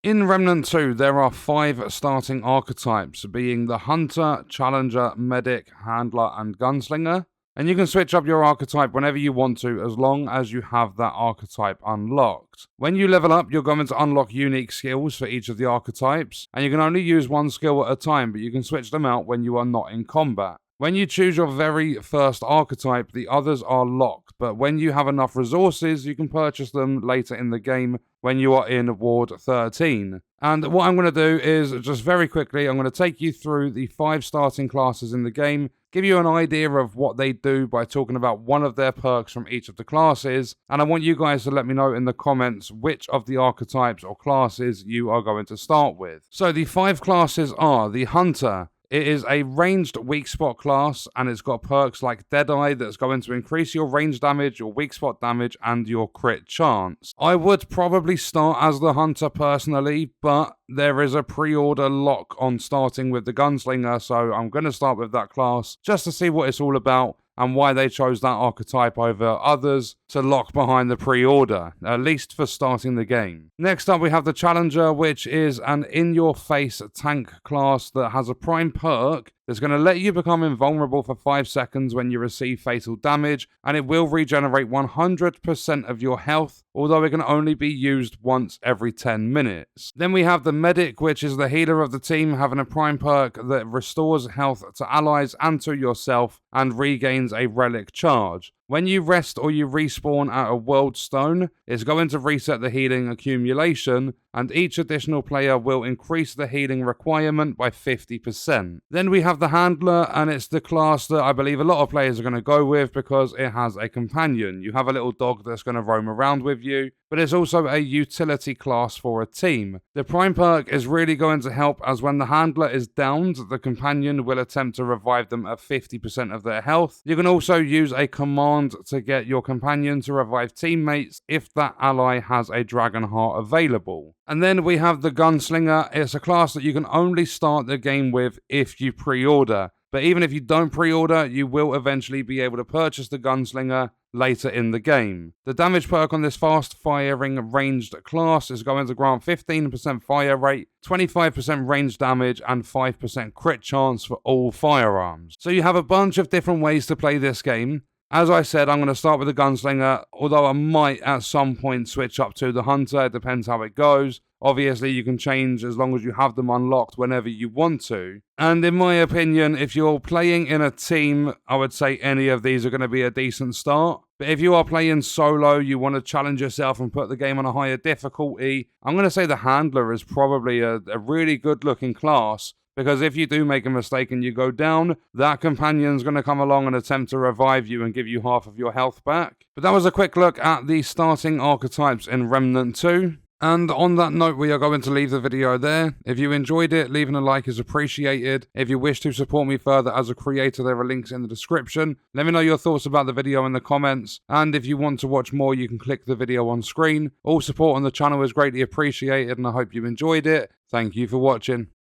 In Remnant 2, there are 5 starting archetypes, being the Hunter, Challenger, Medic, Handler, and Gunslinger. And you can switch up your archetype whenever you want to, as long as you have that archetype unlocked. When you level up, you're going to unlock unique skills for each of the archetypes, and you can only use one skill at a time, but you can switch them out when you are not in combat. When you choose your very first archetype, the others are locked, but when you have enough resources, you can purchase them later in the game when you are in Ward 13. And what I'm going to do is, just very quickly, I'm going to take you through the 5 starting classes in the game, give you an idea of what they do by talking about one of their perks from each of the classes, and I want you guys to let me know in the comments which of the archetypes or classes you are going to start with. So the 5 classes are the Hunter. It is a ranged weak spot class, and it's got perks like Deadeye that's going to increase your range damage, your weak spot damage, and your crit chance. I would probably start as the Hunter personally, but there is a pre-order lock on starting with the Gunslinger, so I'm going to start with that class just to see what it's all about and why they chose that archetype over others to lock behind the pre-order, at least for starting the game. Next up we have the Challenger, which is an in-your-face tank class that has a prime perk that's going to let you become invulnerable for 5 seconds when you receive fatal damage, and it will regenerate 100% of your health, although it can only be used once every 10 minutes. Then we have the Medic, which is the healer of the team, having a prime perk that restores health to allies and to yourself, and regains a relic charge. When you rest or you respawn at a world stone, it's going to reset the healing accumulation, and each additional player will increase the healing requirement by 50%. Then we have the Handler, and it's the class that I believe a lot of players are going to go with because it has a companion. You have a little dog that's going to roam around with you, but it's also a utility class for a team. The prime perk is really going to help, as when the Handler is downed, the companion will attempt to revive them at 50% of their health. You can also use a command to get your companion to revive teammates if that ally has a Dragon Heart available. And then we have the Gunslinger. It's a class that you can only start the game with if you pre-order. But even if you don't pre-order, you will eventually be able to purchase the Gunslinger later in the game. The damage perk on this fast-firing ranged class is going to grant 15% fire rate, 25% range damage, and 5% crit chance for all firearms. So you have a bunch of different ways to play this game. As I said, I'm going to start with the Gunslinger, although I might at some point switch up to the Hunter. It depends how it goes. Obviously, you can change as long as you have them unlocked whenever you want to. And in my opinion, if you're playing in a team, I would say any of these are going to be a decent start. But if you are playing solo, you want to challenge yourself and put the game on a higher difficulty, I'm going to say the Handler is probably a really good looking class. Because if you do make a mistake and you go down, that companion's going to come along and attempt to revive you and give you half of your health back. But that was a quick look at the starting archetypes in Remnant 2. And on that note, we are going to leave the video there. If you enjoyed it, leaving a like is appreciated. If you wish to support me further as a creator, there are links in the description. Let me know your thoughts about the video in the comments. And if you want to watch more, you can click the video on screen. All support on the channel is greatly appreciated, and I hope you enjoyed it. Thank you for watching.